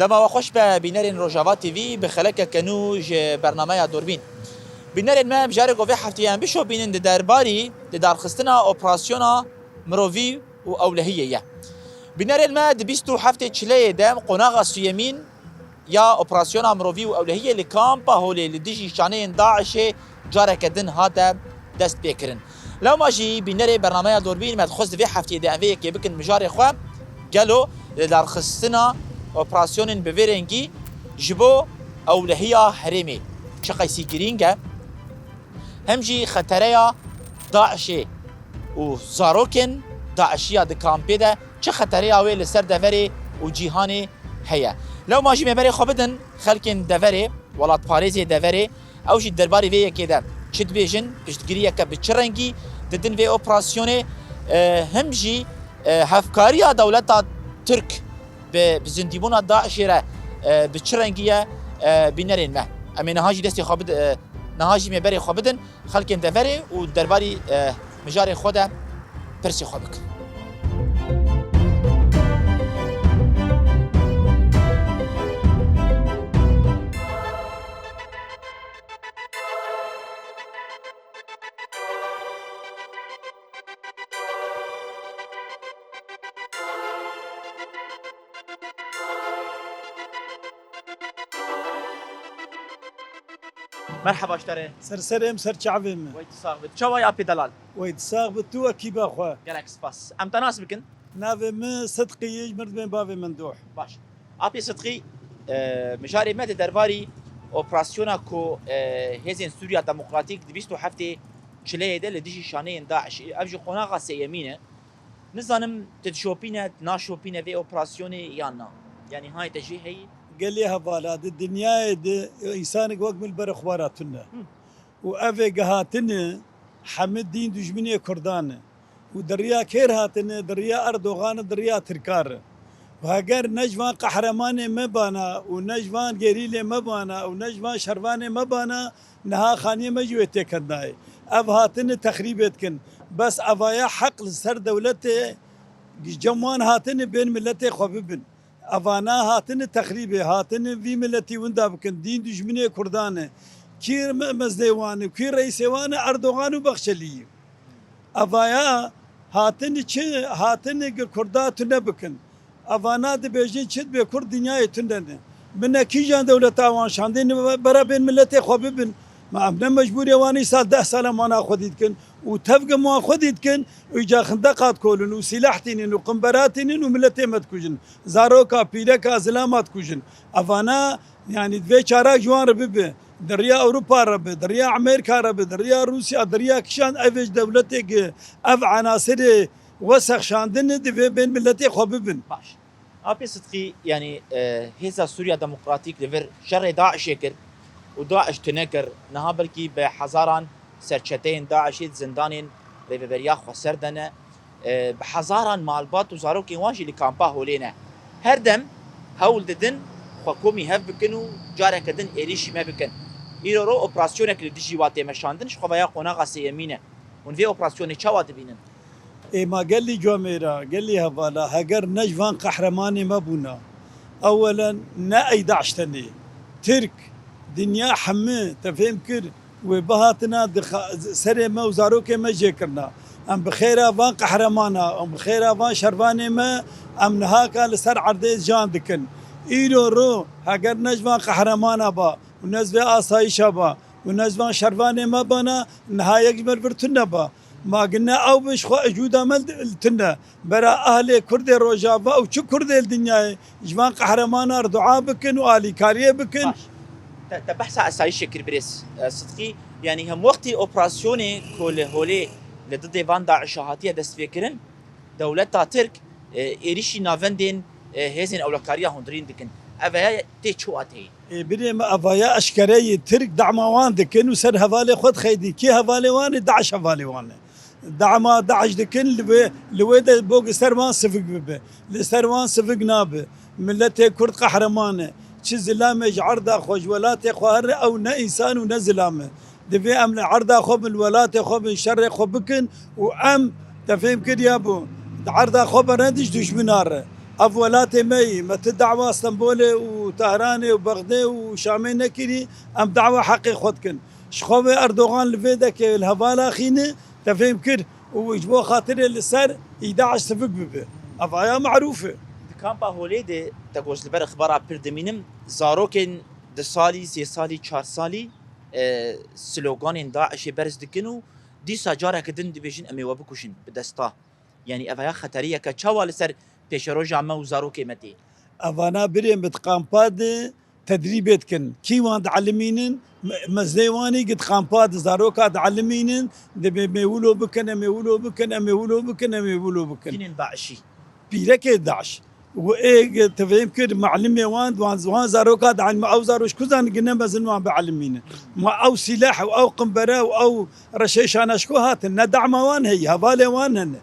دما وخوش به بینرین روجاوا تیوی به خلک کنوج برنامه دوربین بینرین ما بجاره گوی هفته ام بشو بینن درباری درخستنا اپراسیونا مروی و اولهیه بینرین ما د 27 چله دم قناغ سیمین یا اپراسیونا مروی و اولهیه لکامپا هولی لدیجی شانه داعش جاره کدن هاتا دست بکرن لو ماجی بینر برنامه دوربین ما تخص في هفته دعوه که بکن مجاری خو قالوا درخستنا اپراسیون بفيرنجي جبو اولهیه حرمي شقي سيجرينجا همجي خطريا داعش و زاروكن داعشيا د كامبيدا چه خطريا ويل سر دفري و جيهاني هيا لو ماجي مبري خبدن خلكن دفري ولات باريزي دفري او جي درباري في كده چد بيجن بشتگريا ك بچرنگي ددن في اوبراسيوني همجي هفكاريا دولتا ترك بزنديبونا داعش را بچرنگيا بينرين ما امين هاجي دستي خبد نهاجي مبري خبدن خلكن دفري و درباري مجاري خودا برسي خبك مرحبا اشتري سرسرم سر شعبهم ويتصاغ شو يا ابي دلال ويتصاغ بتو اكيد اخوه جالكس باس ام تناسبكن نافم صدقي يجمر بين بابي مندوح باش ابي صدقي مجاري مد درباري اوبراسيونا كو هزين سوريا ديمقراطيك دبيستو حفتي شليه ده لديجي شانين داعش ابجي قناغه سيمينه نظام تشوبينا ناشوبينا في اوبراسيوني يانا يعني هاي تجي هي قال لي هبالا الدنيا انسانك وقت من البرخباراتنا وافي قهاتنا حمد دين دجمنيه كردان ودريا كير هاتنا دريا اردوغان دريا تركار وهاجر نجوان قهرمان مبانا ونجوان جريله مبانا ونجوان شربانه مبانا نها خانيه مجوته كداي اف هاتنا تخريبتكن بس افايا حق لسر دولته جموان هاتنا بين ملته خببن افانا هاتن تخريبه هاتن في ملتي وندا بكن دين دجمنيه كردانه كير مزديوان كير رئيسوان اردوغان وبخشلي افايا هاتن كردات نبكن افانا دبيجين شد بكرد دنيا تندن من كيجان دوله اوان شاندين برا بين ملتي خببن ما ابن مجبور يواني سال 10 سنه ما ناخذيتكن وتفق ما خذيتكن ويجا خندقات كولن وسلاحتين وقنبراتين وملتي ما تكوجن زاروكا بيلكا زلامات كوجن افانا يعني دفي شارع جوان ربي دريا اوروبا ربي دريا امريكا ربي دريا روسيا دريا كشان افج دولتك اف عناصر وسخ شاندن دفي بين ملتي خببن باش ابي صدقي يعني هذا سوريا ديمقراطيك لفر شر داعش يكر وداعش تنكر نها بلكي بحزاران سرچتين داعش زندانين ريفيريا خسردنا بحزاران مالبات وزاروكي واجي لكامبا هولينا هردم هول ددن حكومي هف بكنو جاره كدن اريش ما بكن ايرو اوبراسيونك لديجي واتي مشاندن شخويا قناغه سيمينه ون في اوبراسيوني تشوا دبينن اي ما قال لي جوميرا قال لي هبالا هجر نجفان قهرماني ما بونا اولا ناي داعشتني ترك دنيا حمي تفهم كر وبهاتنا سري ما وزاروك ما جيكرنا ام بخير افان قهرمانا ام بخير افان شرباني ما ام نهاكا لسر عرضي جان دكن ايرو رو هاجر نجفان قهرمانا با ونزفي آسايشا با ونزفان شرباني ما بانا نهاية جمر برتنا با ما قلنا او بش خو اجودا مل تنا برا اهل كرد روجافا او شو كرد الدنيا جفان قهرمانا دعاء بكن والي كاريه بكن تبحث اسايش شكر بريس صدقي يعني هم وقتي اوبراسيوني كل هولي لضد فان داعش هاتيه دست فكرن دولتا ترك اريشي نافندين هزين اولكاريا هندرين دكن افايا تيچواتي بني ما افايا اشكري ترك دعموان دكن وسر هفالي خد خيدي كي هفالي وان داعش هفالي وان دعما داعش دكن لويد بوق سرمان سفق ببه لسرمان سفق نابه ملتي كرد قهرمانه چه زلامه عرضه خوجولات خوهر او نه انسان و نه زلامه دفي ام عرضه خو بالولات خو بالشر خو بكن وام تفهم كد يابو عرضه خو بردش دشمنار أولاتي مي ما تدعوا اسطنبول وطهران وبغداد وشامي نكري أم دعوة حقي خدكن شخوة أردوغان لفيدك الهوالا خينة تفهم كر ويجبو خاطر السر 11 سفك ببه أفايا معروفة کامپا هولی ده تگوش لبر اخبار پردمینم زاروکن ده سالی سی سالی 4 سالی سلوگان داعش برز دکنو دی ساجاره کدن دیویژن امی و بکوشن بدستا یعنی اویا خطریه که چوال سر پیش رو جامعه و زاروک متی أفانا بريم بتقامباد تدريبات كن كيوان تعلمينن مزديواني قد قامباد زاروكا تعلمينن دبي ميولو بكن ميولو بكن ميولو بكن ميولو بكن کینن داعشی بيلك 11 وايه تفهم كده معلمي وان زاروكا عن او زاروش كوزان قلنا مازال ما بعلمينه ما او سلاح او قنبره او رشيش انا شكو هات ندعم وان هي هفالي وان هن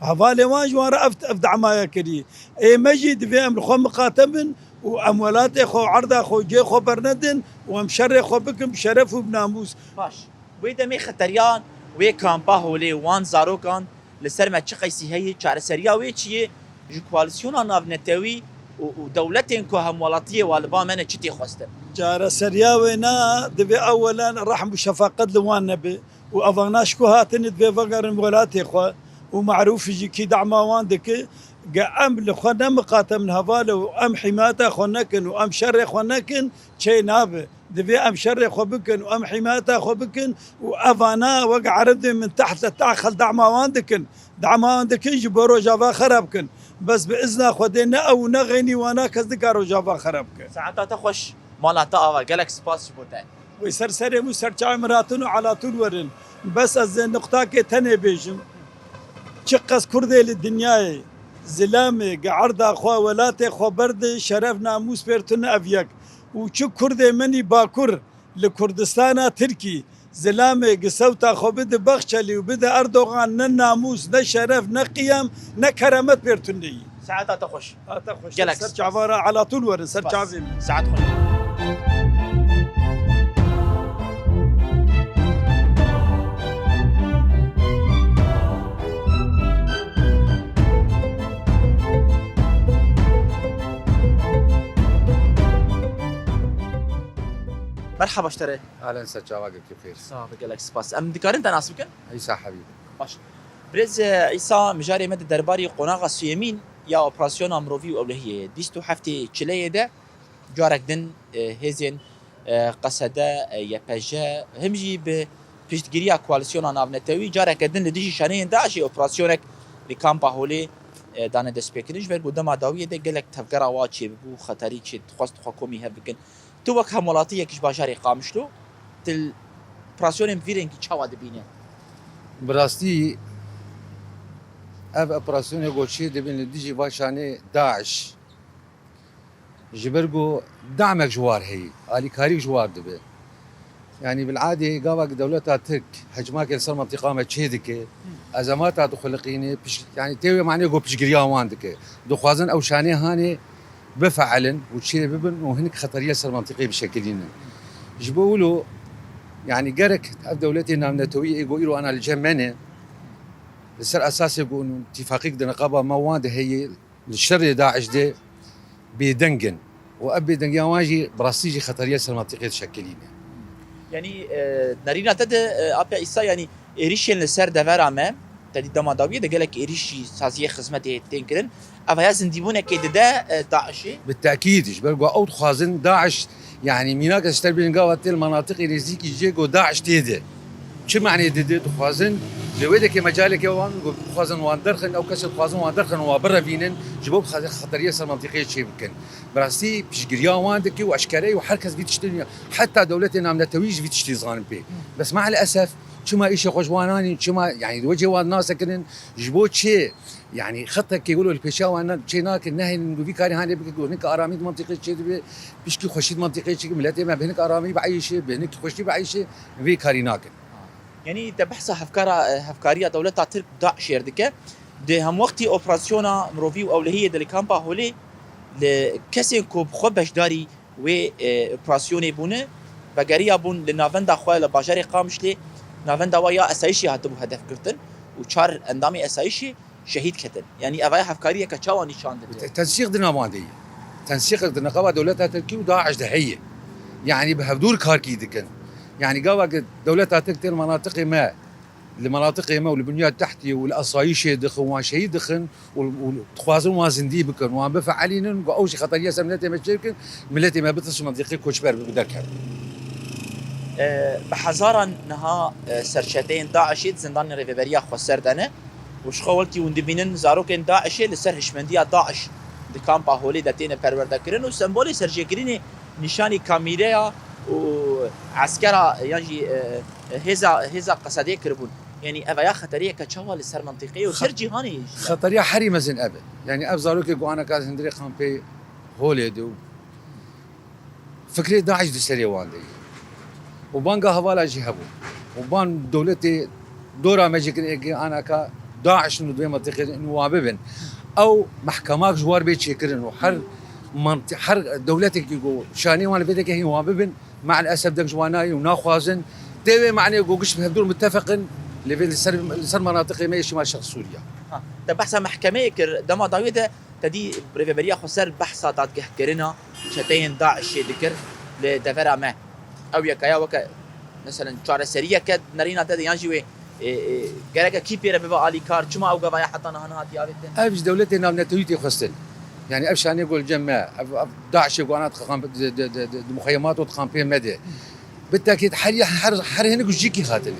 هفالي وان جوار افدع ما يكري اي مجد في ام خو مقاتبن وامولات خو عرض خو جي خو برندن ومشري خو بكم بشرف وبناموس باش وی دمی خطریان وی کامپا هولی وان زاروکان لسر ما چقیسی هی چار سریا وی چیه جو کوالسیونا نافنتوی و دولتین که همولاتیه والبا من چتی خواستن جار سرياوينا دبي اولا رحم وشفقه لوان نبي وافغناش كوهاتن دبي فقر ولاتي خو ومعروف يجي كي دعما واندك قام لخنا مقاتم من هفاله وام حماته خنكن وام شر خنكن شي ناب دبي ام شر خو بكن وام حماته خو بكن وافانا وقع رد من تحت تاخل دعما واندكن دعما واندكن جبرو جافا خربكن بس باذن خدينا او نغني وانا كذكر جافا خربكن ساعتها تخش مالاتا آوا گلک سپاس بوده ويسرسري مسرچا مراتن على طول ورن بس از نقطه كي تني بيجم شقص كردي للدنيا زلامي قعرض اخوا ولاتي خو برد شرف ناموس بيرتن افيك وشو كردي مني باكر لكردستان تركي زلامي قسوتا خو بد بخشلي وبد اردوغان ناموس نا شرف نا قيم نا كرامات بيرتني ساعتها تخش تخش جلك سرچ عباره على طول ورن سرچ ساعت خش مرحبا اشتري اهلا سجا واقف بخير صافي قالك سباس ام ديكارين تناسب كن عيسى حبيبي باش برز عيسى مجاري مد درباري قناغ سيمين يا اوبراسيون امروفي اولهيه ديستو حفتي تشليه ده جارك دن هزين قصدا يا باجا همجي ب بيشتغيريا كواليسيون نافنتوي جارك دن لديجي شانين داعشي اوبراسيونك لكامبا هولي دانه دسبيكريش بر قدام داويه ده قالك تفكر واتشي بو خطري تشي تخص حكومي هبكن تو وك همولاتيه كش باجاري قامشلو تل اوبراسيون فيرين كي تشاوا دبينه براستي اف اوبراسيون يقولشي دبن ديجي باشاني داعش جبرجو دعمك جوار هي الي كاري جوار دبي يعني بالعاده قابك دولتها ترك هجماك السر منطقه ما تشيدك ازماتها دخلقيني يعني تيوي معني جو بشجريا واندك دخوازن او شاني هاني بفعلن وتشيل ببن وهنك خطريه سر منطقيه بشكلين جبولو يعني قرك دولتي نامنتويه يقولوا انا الجمانه السر اساسي يقولوا اتفاقيه نقابه مواد هي الشر داعش ده بيدنجن وابي دنجان واجي براستيجي خطريه سر منطقيه تشكلين يعني نارينا تد ابي عيسى يعني اريشين لسر دفر امام تدي دما داويه ده قالك اريشي سازيه خدمته تنكرن افا زنديبونه كده داعشي بالتاكيد جبرجو او خازن داعش يعني ميناك استربين قوات المناطق اللي زيكي جيجو داعش تيده شو معنى ديدي خوازن لويدك مجالك وان خوازن وان درخن او كسر خوازن وان درخن وبر فينن جبوب خطريه سر منطقيه شيء يمكن براسي بشجريا واندك واشكاري وحركز بيتشتني حتى دولتنا من التويج بيتشتي زغان بي بس مع الاسف شو ما ايش خوجواناني شو ما يعني وجه وان ناس كن جبوت شيء يعني خطك يقولوا البيشاو انا شيناك النهي بي كاري هاني بيقولوا هناك ارامي منطقه شيء بيشكي خوشيد منطقه شيء ملاتي ما بينك ارامي بعيش بينك خوشي بعيش في كاريناك يعني تبحث هفكاريه دولتها ترك داعش يردك ده هم وقتي اوبراسيونا مروفي او اللي هي دل كامبا هولي لكسين كوب خبش داري و اوبراسيوني بونه بقريه بون لنافندا خويا لباجاري قامش لي نافندا ويا اسايشي هاتبو هدف كرتن وشار اندامي اسايشي شهید کردن یعنی اوای هفکاریه که چاوا نشان داده تنسيق دنا ماندي تنسيق دنا قوا دولتها تركي وداعش دهيه يعني بهدور كاركي دكن يعني قوا دولتها تقتل مناطق ما لمناطق ما والبنيات التحتيه والاصايش دخن وشهيد دخن وتخوازن وازندي بكن وان بفعلين او شي خطريه سمنتي مشركن ملتي ما بتصش منطقه كوشبر بدركه بحزارا نها سرشتين داعش زندان ريفيريا خسردنه وش خولتي وندبينن زاروكن داعش لسر هشمنديه داعش دي كامبا هولي دتين پرورده كرن و سمبولي سرجيكريني نشاني كاميريا وعسكرا يعني هزا قصديه كربون يعني افيا خطريه كتشوا لسر منطقيه وسر جهاني خطريه حريمه زين ابد يعني افزاروك قوانا كاز هندري خامبي هولي دو فكري داعش دي سري واندي وبانقا هوالا جهبو وبان دولتي دورا ماجيك انا كا داعش انه دوي منطقه انه واببن او محكمات جوار بيت شكرن وحر حر دولتك يقول شاني وانا بدك هي واببن مع الاسف دك جواناي وناخوازن تبي معني قوقش بهدول متفقن اللي صار مناطق ما شمال شرق سوريا ده بحث محكمه كر دما داويده تدي بريفيريا خسر بحث دات كرنا شتين داعش ذكر لدفرا ما او يكايا وك مثلا شارع سريه كد نرينا تدي يانجي جرك كي بيره ببا علي كار كما او غوايا حتى انا هات يابتن ابش دولتنا نتويتي خستن يعني ابش انا يقول جماعه داعش قوانات مخيمات وتقامبي مدى بالتاكيد حر هنا جيكي خاتن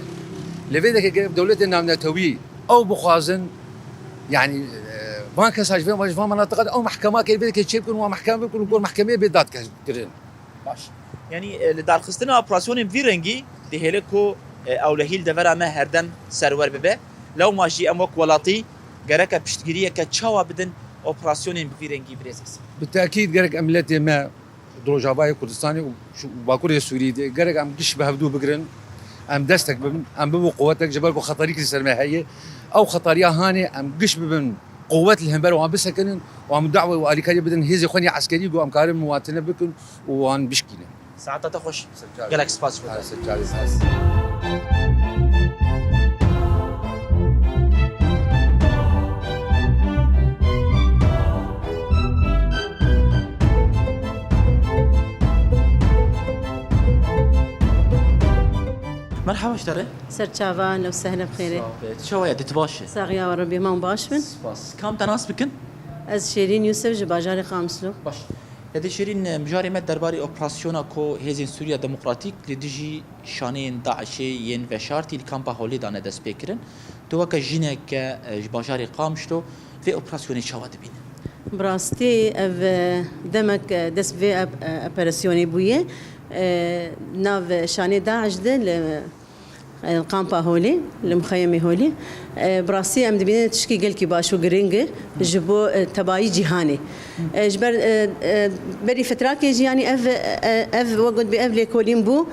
لفيدك دولتنا نتوي او بخوازن يعني بانك ساج في مناطق او محكمه كي بدك تشيكون ومحكمه بيكون محكمه بيدات كرين باش يعني لدار خستنا اوبراسيون فيرنجي دي هلكو او لهيل دفرا ما هردن سرور ببه لو ماشي اموك ولاتي جرك بشتغيريه كتشوا بدن اوبراسيون فيرنجي بريسس بالتاكيد جرك املتي ما دروجاباي كردستاني وباكوريا السوري جرك ام قش بهبدو بقرن ام دستك ام بمو قوتك جبالكو خطريك السرماهيه او خطريه هاني ام قش ببن قوات الهمبر وام بسكن وام دعوه والكاري بدن هيزي خوني عسكري وام كارم مواطنه بكن وان بشكيله ساعتها تخش جالك سباس على سجال اساس مرحبا اشتري سرچاوان لو سهلا بخير شو يا تتباشر ساغيا وربي ما باش من سباس كم تناس بكن از شيرين يوسف جباجاري خامسلو باش هذه شيرين مجاري مد درباري اوبراسيونا كو هيزين سوريا ديمقراطيك لديجي شانين داعشي ين وشارتي الكامبا هولي دانا دس بيكرن توك جينك جباجاري قامشتو في اوبراسيوني شواد بين براستي اف دمك دس في اوبراسيوني بويه ناف شاني داعش ده القامبا هولي المخيمي هولي براسي ام دبينا تشكي قلكي باشو جرينج جبو تباي جهاني جبر بري فتراك جهاني اف وقد باف ليكولين بو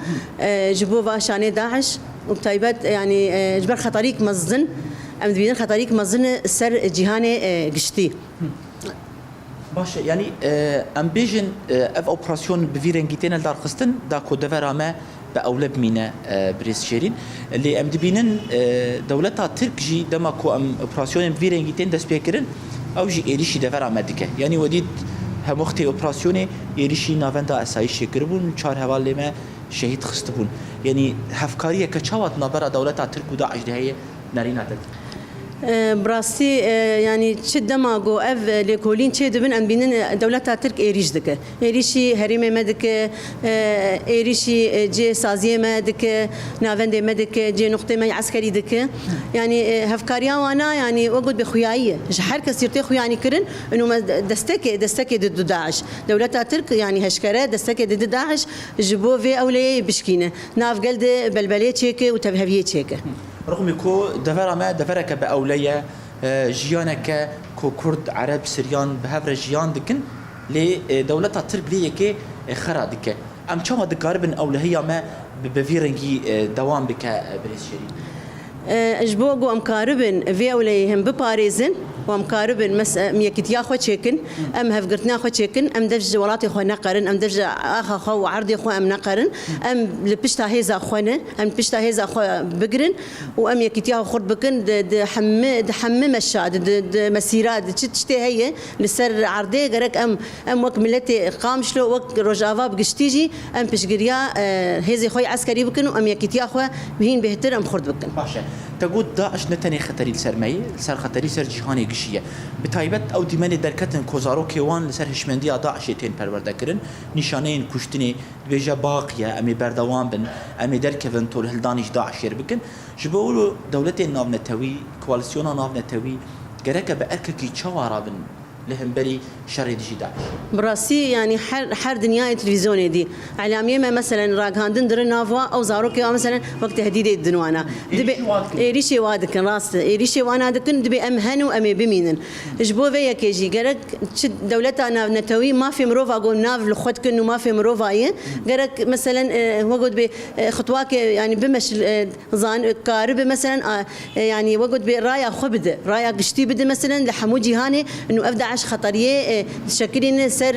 جبو باشاني داعش وبتايبات يعني جبر خطريك مزن ام دبينا خطريك مزن سر جهاني قشتي باشه يعني ام بيجن اف اوبراسيون بفيرنجيتين دار قسطن دا كودفرا ما باولب مينا بريس شيرين اللي ام دبينن دولتها ترك جي دماكو ام اوبراسيون فيرنجيتين داس بيكرن او جي ايريشي دفرا مدكه يعني وديت هم وقت اوبراسيون ايريشي نافندا اسايش كربون چار حواله ما شهيد خستبون يعني هفكاريه كچوات نبره دولتها ترك وداعش دهيه نارينا براستي يعني شد ماغو اف ليكولين تشد بن ام بينن دولتها ترك ايريش دك ايريشي هريمه مدك ايريشي جي سازيه مدك نافند مدك جي نقطه ما عسكري دك يعني هفكاريا وانا يعني وقد بخيايه شحر كثيرتي خوياني كرن انه دستك ضد داعش دولتها ترك يعني هشكره دستك ضد داعش جبو في اوليه بشكينه ناف قلد بلبليه تشيك وتبهبيه تشيك رغم كو دفرا ما دفرك بأولية جيانك كو كرد عرب سريان بهفر جيان دكن لدولتها ترك ليك خرا دك ام چما دقاربن اولهيه ما بفيرنجي دوام بك بريس شيرين اجبوغو ام كاربن في اوليهم بباريزن وام كاربن مس ميكتيا خو تشيكن ام هفقرتنا خو تشيكن ام دج ولاتي خو نقرن ام دج اخا خو عرضي خو ام نقرن ام لبشتا هيزا خونا ام بشتا هيزا خو بقرن وام يكتيا خرد بكن د حمم الشاد د مسيرات تشتي هي لسر عرضي غرك ام وك ملتي قامشلو وك روجافا بقشتيجي ام بشقريا هيزي خوي عسكري بكن وام يكتيا خو بهين بهتر ام خرد بكن باشا تقول داعش نتني خطري لسرمي لسر خطري سر جهاني قشيه بتايبت او ديماني دركتن كوزارو كيوان لسر هشمندي داعش تين پرورده كرن نشانين كشتني بيجا باقيه امي بردوان بن امي دركفن طول هلدانيش داعش بكن جبولو دولتي نافنتوي كواليسيونا نافنتوي جرك بأرككي تشوارا بن لهم بري شر ديجي داعش براسي يعني حر دنيا تلفزيوني دي اعلاميه ما مثلا راك هاندن در نافوا او زاروكي مثلا وقت تهديد الدنوانا دبي ريشي وادك راس ريشي وانا دكن دبي امهن وامي بمينن جبو فيا كيجي قرك دولتنا نتوي ما في مروفا قول ناف لخوت كنه ما في مروفا قرك مثلا وقت بخطواك يعني بمش زان قارب مثلا يعني وقت برايا خبده رايا قشتي بده مثلا لحمود جهاني انه ابدا خطريه شكلين سر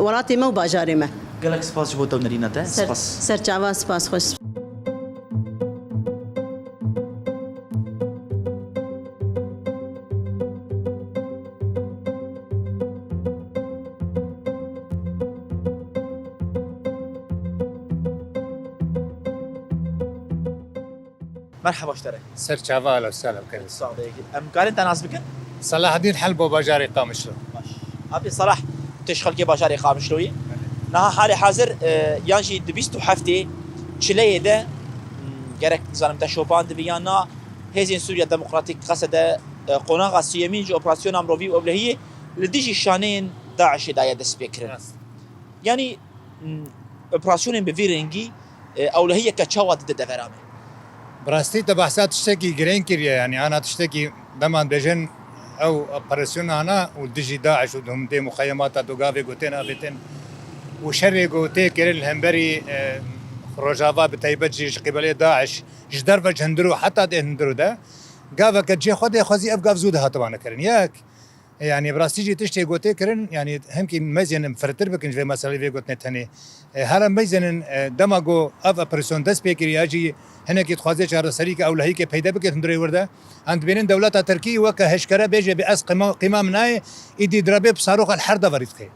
وراتي مو باجارمه قالك سباس جبو دولنا ده سباس سر جاوا سباس خوش مرحبا اشترك سر شافال وسهلا بكم. صادق ام قال انت ناس بكن صلاح الدين حلبو باجاري قامشلو. ماشي ابي صلاح تشخل كي باشاري قامشلوي نها حالي حاضر يانجي دبيستو حفتي تشليه ده جرك زلمه تشوبان دبيانا هزين سوريا ديمقراطيك قصد قناغ السيمين جو اوبراسيون امروفي وبلهيه لديجي شانين داعش دايا دسبيكر يعني اوبراسيون بفيرنجي اولهيه كتشاوات ضد دفرامه براستي تبحثات تشتكي جرين كيريا يعني انا تشتكي دمان بجن او اوبراسيون انا ودجي داعش ودهم دي مخيمات دوغافي غوتين ابيتين وشري غوتي كيرل الهمبري روجافا بتايبت جيش قبلي داعش جدرفه جندرو حتى ده هندرو ده قافا كجي خدي خوزي ابقى زودها طبعا كرن ياك يعني براستي جي تشتي غوتي كرن يعني همكن مزين مفرتر بكن في مساله في غوتني ثاني هرم مزين دماغو اف اوبراسيون دس بيكري اجي هناك يتخوازي شهر سريك او لهيك پیدا بك هندري ورده عند بين دولتها تركي وكهشكره بيجي باس قيمه مناي ايدي دربي بصاروخ الحرده وريتكي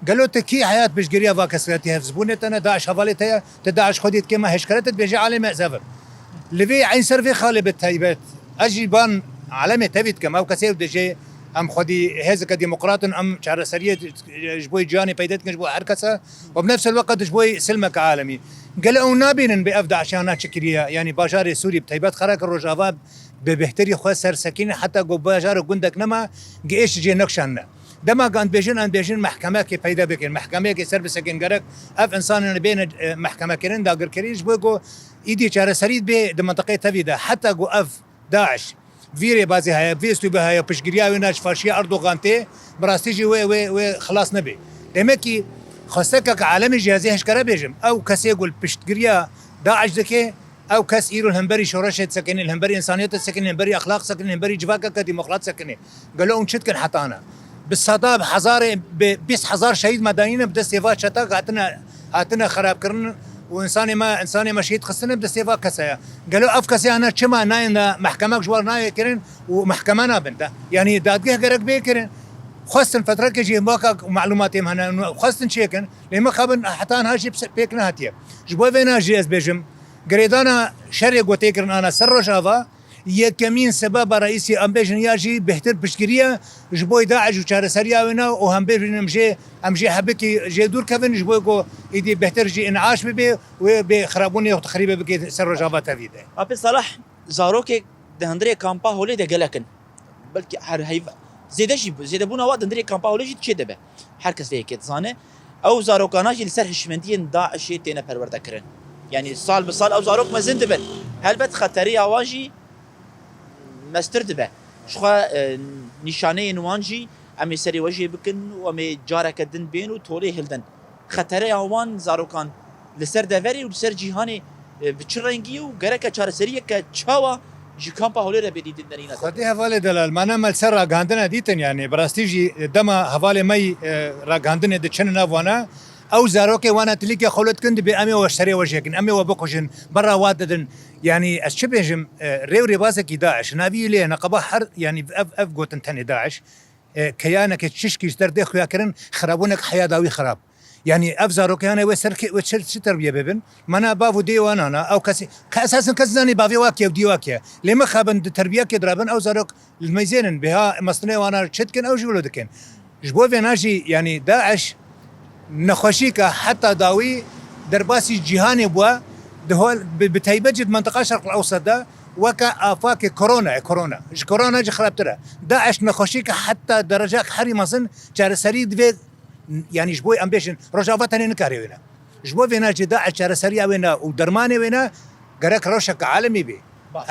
قالوا تكي حياه بشجريا فاكسرتي زبونتنا داعش حوالتها تداعش خديت كما هشكرت بيجي عالم زفر لفي عين سرفي خالب تايبات اجي بان علامه تبيت كما وكسير دجي ام خدي هزك ديمقراط ام شهر سريه جبوي جاني بيدتك جبوي حركسه وبنفس الوقت جبوي سلمك عالمي قالوا نابين بافدع عشان شكريا يعني باجار سوري بتيبات خرق الرجافات ببهتري خسر سكينه حتى جو باجار جندك نما جيش جي نقشنا دما كان بيجن محكمه كي بيدا بك المحكمه كي سر بسكن غرق اف انسان بين محكمه كرين داغر كريج بوغو ايدي شهر سريد بمنطقه تفيدا حتى جو اف داعش فيري بازي هاي فيستو بها بشجريا وناش فاشيا اردوغان تي براستيجي و خلاص نبي دمكي خاصك عالمي جهازي هشكره بيجم او كاس يقول بشتجريا داعش ذكي او كاس ايرو الهمبري شورشه سكن الهمبري انسانيته سكن الهمبري اخلاق سكن الهمبري جفاكه كديمقراط سكن قالوا انشد حتى انا بالصداب حزاري بس حزار شهيد مدنيين بدا سيفات شتا هاتنا خراب كرن وانساني ما شهيد خصنا بدا سيفات كسايا قالوا افكسي انا تشما ناين محكمه جوار ناي كرن ومحكمه بنت يعني دادجه غرق بكرن خاصة فترة كجي ماك معلومات هنا خاصة شيكن لما خبن حتى أنا هاجي بيكنا هاتيه جبوا فينا جيز بيجم قريدانا شرق وتيكرن أنا سر جافا يكمين سبب رئيسي أم بيجن ياجي بهتر بشكريا جبوا داعش وشهر سريا ونا وهم بيجن أمجي حبكي جي دور كفن جبوا جو يدي بهتر جي إنعاش ببي وبخرابوني وتخريبه بكي سر جافا تفيده. أبي صلاح زاروكي دهندري كامبا هولي دجلكن بلكي هاي زيده بونا وقت ندري كامبا وليش تشده به حركه زي كده زانه او زاروكاناجي لسر هشمندين داعش تينا پرورده كرن يعني سال بسال او زاروك مزند به هلبت خطري اواجي مسترد به شخوا نشانه نوانجي امي سري وجه بكن وامي جارك دن بين وتولي هلدن خطري اوان زاروكان لسر دفري ولسر جهاني بچرنگي و گرك چار سريه ك چاوا جی کامپا هولی را بدید دنینا خدي هفالي دلال معنا ملسر راغاندنا ديتن يعني براستيجي دما هفالي مي راغاندنا دچن نافوانا او زاروكي وانا تليكي خولت كند بامي واشتري وجهكن امي وبكوشن برا واددن يعني اشبهجم ريوري بازكي داعش نافي لي نقبه حر يعني اف قوتن تاني داعش كيانك تششكي اشتر خويا كرن خرابونك حياه داوي خراب يعني افزارو كان وسر تربيه ببن مانا بافو ديوان انا او كاسي اساسا كزاني بافي واكيا ودي واكيا لما خابن تربيه كدرابن او زاروك الميزين بها مصنع وانا شتكن او جولو دكن جبو فيناجي يعني داعش نخشيك حتى داوي درباسي جهاني بوا دهول بتيبجد منطقه الشرق الاوسط ده وكا افاك كورونا جي خرابتره داعش نخشيك حتى درجات حري مصن جار سريد في يعني جبوي امبيشن رجاوات نكاري وينا جبوي فينا جدا اشار سريع وينا ودرماني وينا غرك روشك عالمي بي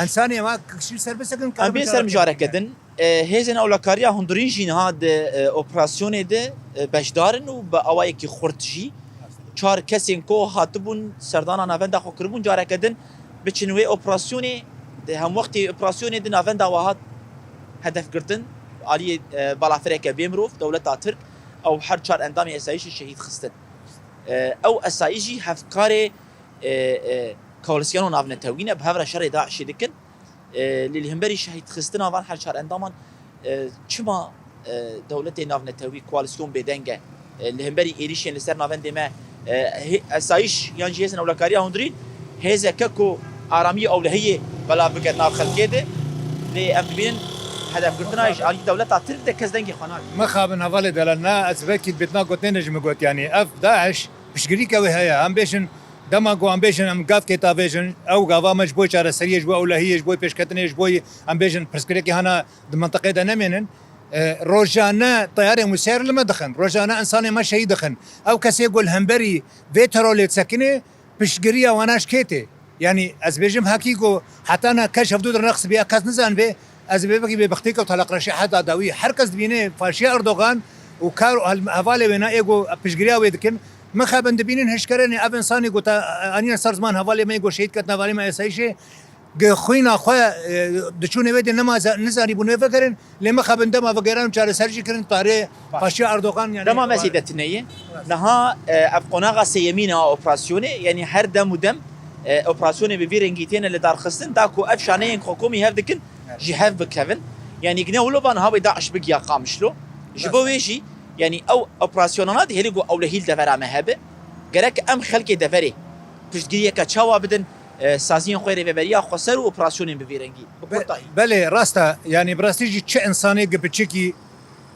انساني ما شي سربسكن ام بي سر مجاركدن هيزن اولكاريا هندرين جين هاد اوبراسيون ده بشدارن و باواي کی خورتجي چار کسین کو هاتبون سردانا ناوندا خو کربون جارکدن بچنوي اوبراسيون ده هم وقت اوبراسيون ده ناوندا وهات هدف گرتن علي بالافريكا بيمروف دولة ترك او هر چار اندامی اسایش شهید خستن او اسایجی هفکار کالسیانو ناونتوینه به هفر شر داعش دکن للهمبري شهید خستن آوان هر چار اندامان چما دولت ناونتوی کوالسیون بدنگه لهمبري ایریشن لسر ناوند ما اسایش یان جیسن اولکاری هندرین هزا ککو آرامی اولهیه بلا بگد ناو خلقیده لی ام ببینن هدف قلتناش على دولة ترك كزدنجي خناق ما خابن هفالي دلالنا اسبكي بتنا قلت نجم قلت يعني اف داعش بشقريكا وهي امبيشن دما جو امبيشن ام قاف كيتا فيجن او قافا مجبوي شار سريه جبو او هي جبوي بيشكتني جبوي امبيشن برسكريكي هنا المنطقه ده نمنن روجانا طياره مسير لما دخن روجانا انساني ما شيء دخن او كسي يقول همبري فيترول تسكني بشقريه واناش كيتي يعني ازبيجم هاكيكو حتى انا كشف دود الرقص بيا كاس نزان به از بيبقي ببختيك وطلق رشيحة داوي حركز بينه فاشيا أردوغان وكارو هفالي بينا إيجو بشجريا ويدكن ما خابن دبينين هشكرني أب إنساني قلت أني صار زمان هفالي ما يجو شهيد كتنا هفالي ما يسايشة خوينا خويا دشوني ويد إنما نزاري بنوي فكرن لما خابن دما فكرن وشار سرجي كرن طاري فاشيا أردوغان يعني دما مسيدة تنية نها أفقناغا سيمينا أوبراسيوني يعني هر دم ودم أوبراسيوني بفيرنجيتين اللي دار خستن داكو أفشانين حكومي هفدكن جهاف بكفن يعني جنا ولبان هاوي داعش بقيا قامشلو جبويجي يعني او اوبراسيونات هيليغو او لهيل دفرا مهبه جرك ام خلق دفري بشجريه كتشاوا بدن سازين خويري ببريا خسر اوبراسيون بفيرنجي بله راستا يعني براستيجي تش انساني قبتشكي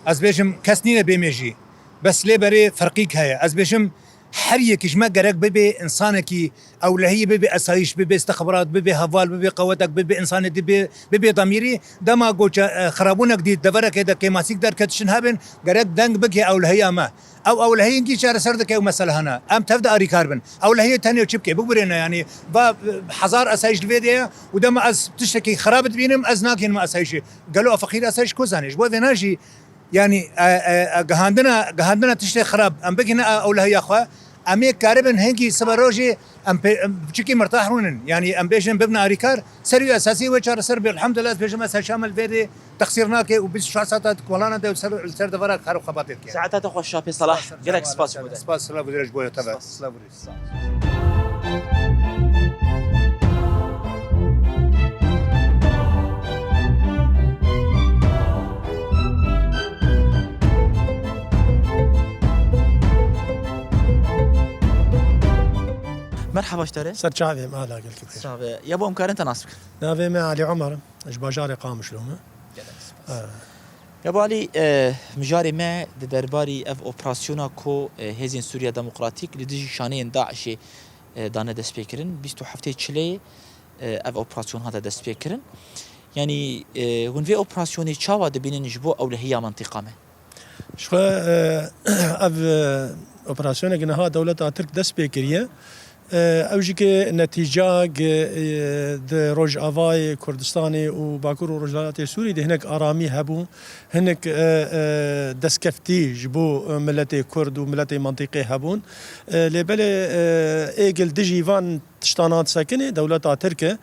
ازبيجم كسنينه بيميجي بس لي بري فرقيك هيا ازبيجم حريك ما قرق ببي انسانك او لهي ببي اسايش ببي استخبارات ببي هفال ببي قوتك ببي انسان ببي ضميري دما قوش خرابونك دي دفرك هذا كي ماسك دار كتشن هابن قرق دنگ بكي او لهي اما او لهي انجي شار سردك او مساله هنا ام تبدا اري كاربن او لهي ثاني وشبكي بقبرنا يعني حزار اسايش الفيديو ودما از تشتكي خرابت بينهم ازناكين ما اسايش قالوا فقير اسايش كوزانيش وذناجي يعني قهندنا تشتي خراب ام بكنا او لهي اخوا امي كاربن هنجي سبروجي ام بشكي مرتاح رونن يعني ام بيجن ببنا اريكار سريو اساسي وشار سربي الحمد لله بيجن مسا شامل فيدي تقصيرناك وبس شاسات كولانا ده سر دفرك خرب خبطت ساعتها تخو الشابي صلاح جالك سباس موديل سباس الله بدرج بويا تبع مرحبا اشتري سر شعبي ما لاقي الكبير شعبي يا ابو امكار انت ناصرك نافي مع علي عمر اجباجاري قام شلومه يا ابو علي مجاري ما درباري اف اوبراسيونا كو هزين سوريا ديمقراطيك لديجي شانين داعش دانا دسبيكرن بيستو حفتي تشلي اف اوبراسيون هذا دسبيكرن يعني هون في اوبراسيوني تشاوا دبين نجبو او لهي منطقه ما شو اف اوبراسيون جنها دوله ترك دسبيكريه اوجيكي نتيجه د روج افاي كردستاني وباكور ورجالات سوري دي هناك ارامي هبو هناك دسكفتي جبو ملتي كرد وملتي منطقي هبون لبل ايجل ديجيفان تشتانات ساكنه دولة تركيا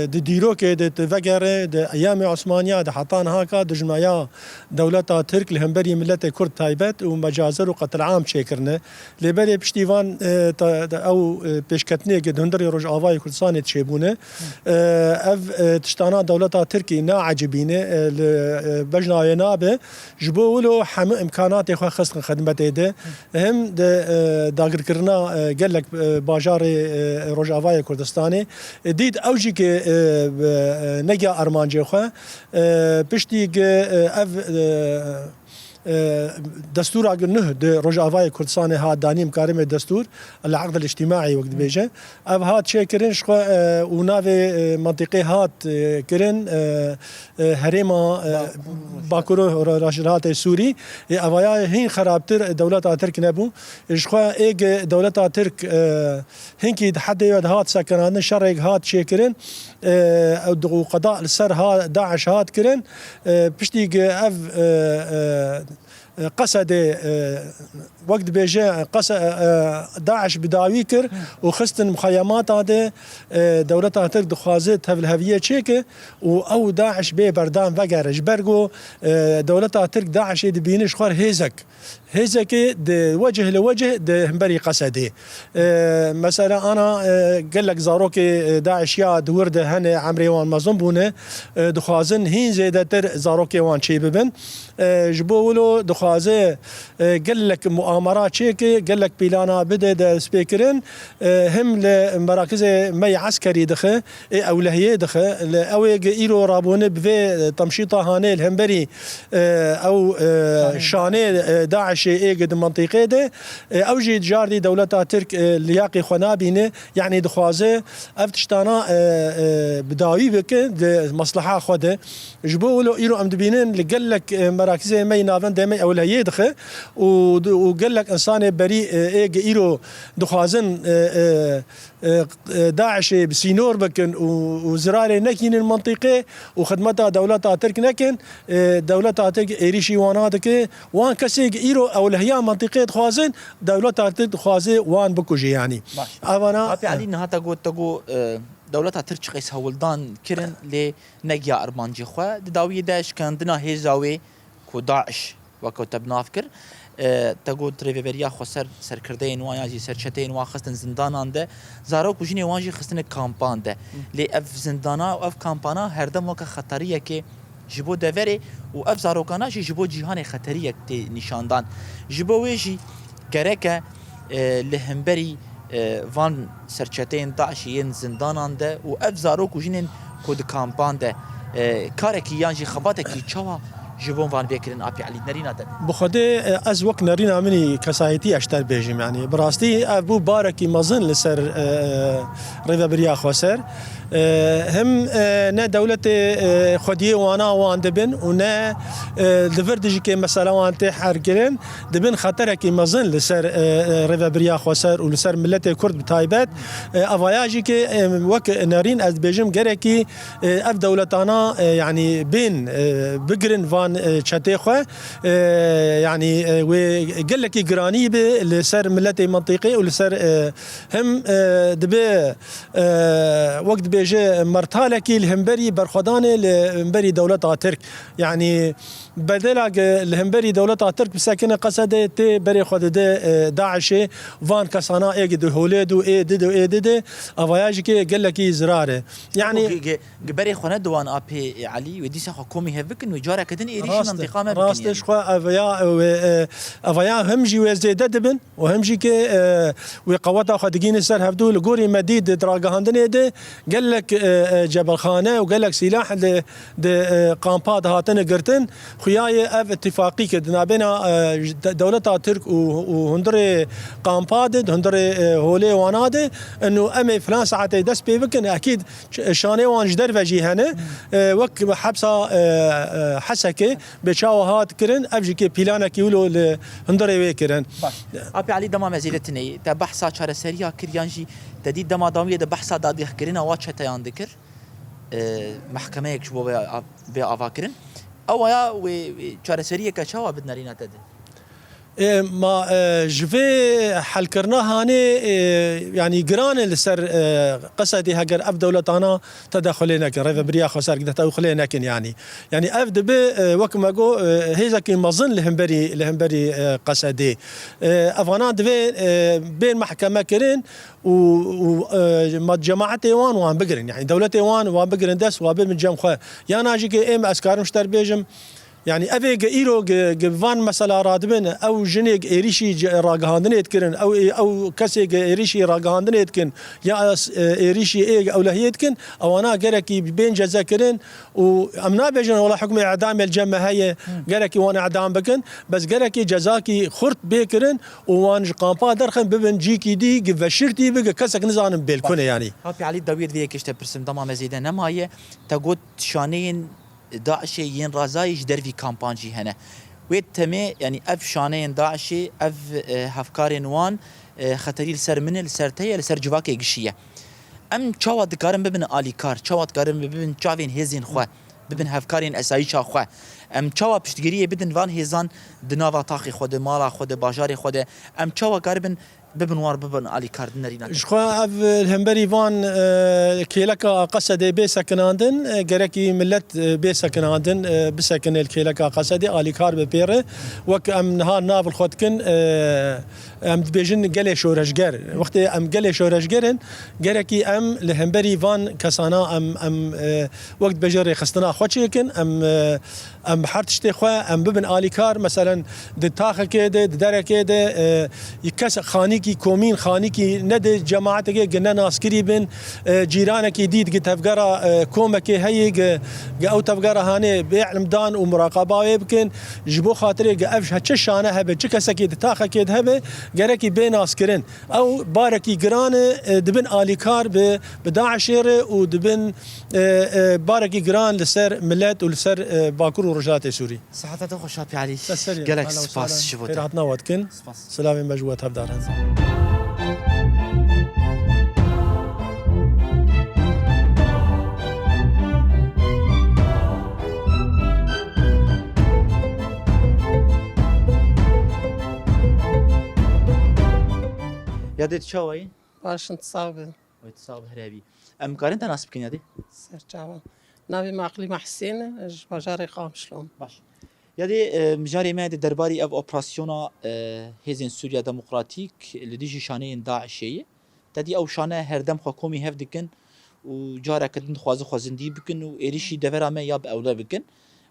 دي ديروك دي تفجر دي ايام عثمانيه دي حطان هاكا دجمايا دولة ترك لهمبري ملت كرد تايبت ومجازر وقتل عام شكرنا لبري بشتيفان او بيشكتني قد هندري رج افاي كردستان تشيبونه اف تشتانات دولة تركي نا عجبينه بجنا ينابه جبولو حم امكانات اخو خاص خدمته ده هم داگر کرنا قال لك باجاري روجافاي كردستاني ديد اوجي كي نجا ارمانجي خو بشتي اف دستور اگر نه ده روجافاي كردستان ها دانيم كارم الدستور العقد الاجتماعي وقت بيجه اف هات شكرن شخ ونافي منطقه هات كرن هريما باكورو راشرات سوري افايا هين خرابتر دولة ترك نبو شخ ايج دولة ترك هنكي حد هات سكنان شرق هات شكرن او قضاء السر ها داعش هات كرن بشتي اف قصد وقت بيجي داعش بداويكر وخستن مخيمات هذا دولة ترك دخوازت هف الهوية تشيكه او داعش بي بردان وقرج برغو دولة ترك داعش بينش خور هيزك دي وجه لوجه دي همبري قصدي مثلا انا قال لك زاروكي داعش يا دورد هنا عمري وان مازنبونه دخوازن هين زيدتر زاروكي وان شي ببن جبولو دخوازه قال لك مؤامرات شيكي قال لك بيلانا بدا سبيكرين هم لمراكز مي عسكري دخه اولهيه دخه او ايرو رابونه بفي تمشيطه هاني الهمبري او شاني داعش ايجد منطقه ده اوجي جاردي دولة ترك لياقي خنابينه يعني دخوازه افتشتانا بداوي بك مصلحه خوده جبولو ايرو امدبينين اللي قال لك مراكز مي نافن دمي اولهيه دخه وقال لك انسان بريء ايج ايرو دخوازن داعش بسينور بكن وزراري نكين المنطقه وخدمتها دولة ترك نكن دولة ترك ايريشي واناتك وان كسي ايرو اولهيه منطقه خوازن دولة ترك خوازه وان بكوجي يعني انا ابي علي انها تقول دولة ترك قيس هولدان كرن لنجيا ارمانجي خو داوي داش كان دنا هيزاوي كو داعش وكو تبنافكر تقول تريفيريا خسر سركردين وياجي سرچتين واخستن زندانان ده زارو كوجيني واجي خستن كامبان ده لي اف زندانا و اف كامبانا هردم وك خطريه كي جبو دفري و اف زارو كانا جبو جهان خطريه تي نشاندان جبو ويجي كركه لهمبري فان سرچتين داعشين زندانان ده و اف زارو كوجينين كود كامبان ده كاركي يانجي خباتكي تشوا جبون فان بيكرين ابي علي نرينا ده بخدي از وقت نرينا مني كسايتي اشتر بيجم يعني براستي ابو باركي مازن لسر ريفا بريا خوسر هم نا دولة خديه وانا وان دبن ونا دفردجي كي مثلا وان تحر كرين دبن خطر كي مازن لسر ريفا بريا خوسر ولسر ملت كرد بتايبات افواياجي كي وك نارين از بيجم غيركي اف دولتانا يعني بين بقرن فان تشاتيخو يعني وقال لك جراني لسر ملتي منطقي ولسر هم دبي وقت بيجي مرتالكي الهمبري برخدانه الهمبري دولة ترك يعني بدل الهمبري دولة ترك بساكنه قصده تي بري خد داعش فان كسانا ايد هوليدو ايد افواياج كي قال لك زراره يعني بري خنا دوان ابي علي ودي سخ حكومي هفكن وجاره كدن ايريش منطقه ما راستش خو افيا همجي وزيد دبن وهمجي كي وقوات خدقين سر هفدو لغوري مديد دراغاندني دي قال لك جبل خانه وقال لك سلاح د قامباد هاتن قرتن خياي اف اتفاقي كدنا بين دولة ترك وهندري قامباد هندري هولي واناد انه امي فلان ساعتي دس بيفكن اكيد شاني وان جدر وجي هنا وك حبسه حسكه بشاو هات كرن افجي كي بيلانا كيولو هندري ويكرن ابي علي دما مزيدتني تبحثا شهر سريع كريانجي تدي دما داميه د بحثا دادي كرنا واتشتا يان ذكر محكمه يكشبو بي افاكرن او يا و شهر سريع كشوا بدنا رينا تد ما جفي حل كرنا هاني يعني جران لسر قصدي هاجر أف دولتنا تدخلنا كن ريف بريا خسر كده تدخلنا كن يعني أفد ب وكما جو هذا كي مظن لهم بري قصدي أفغان دفي بين محكمة كرين وما جماعة تايوان وان بقرن يعني دولة تايوان وان بقرن دس وابل من جمخة يعني أجي كإم أسكار مشتر بيجم يعني أبي إيرو جفان مثلا رادبن أو جنيج إيريشي راجهاندن يتكرن أو كسي إيريشي راجهاندن يتكن يا إيريشي إيه أو لهيتكن أو أنا جركي بين جزاكرن وأمنا بيجن ولا حكم إعدام الجمة هي جركي وأنا إعدام بكن بس جركي جزاكي خرط بيكرن وان قامبا درخن ببن جيكي دي جفشرتي بقى كسك نزانم بالكون يعني. هابي علي الدوير ذيك إيش تبرسم ضمان مزيدا نما هي تقول شانين داعشي ين رازايش درفي كامبانجي هنا ويت تمي يعني اف شانين داعشي اف هفكارين وان خطري لسر من لسرتيه لسر جواكي قشيه ام تشاوا دكارن ببن اليكار تشاوا دكارن ببن تشافين هيزين خو ببن هفكارين اسايشا خو ام تشاوا بشتگيريه بدن وان هيزان دناوا تاخي خود مالا خود باجاري خود ام تشاوا قربن ببن وار ببن اليكار دنرينا جخوا اف الهمبري فان كيلكا قصدي بيسكناندن جركي ملت بيسكناندن بسكن الكيلكا قصدي اليكار ببيره وك ام نهار نافل خودكن ام بيجن قلي شورشجر وقت ام قلي شورشجرن جركي ام الهمبري فان كسانا ام وقت بجري خستنا خوتشيكن ام حرتشتي خوا ام ببن اليكار مثلا دتاخ كده ددر كده يكس خانيكي كومين خانيكي ند جماعتك جنا ناسكري بن جيرانك يديد قد تفقرا كومك هي او تفقرا هاني بيعلم دان ومراقبه يمكن جبو خاطري افش هتشانه هبه تشكسك دتاخ كده هبه جركي بين ناسكرين او باركي جران دبن اليكار بداعشير ودبن باركي جران لسر ملت ولسر باكور ورجات سوري صحتها تخش هابي علي جالك جالك سباس شبوت راتنا ودكن سلامي مجوات هبدار يادت شوي باش نتصاوب ويتصاب هرابي ام قارنت ناس بكين يادي سرچاوان ناوي معقلي مع حسين باجاري قام شلون باش يادي مجاري ما درباري اف اوبراسيونا هيزن سوريا ديمقراطيك اللي ديجي شانين داعشيه تدي او شانه هردم حكومي هف دكن وجارا كدن خوازندي بكن وإيريشي دفرا ما ياب اولا بكن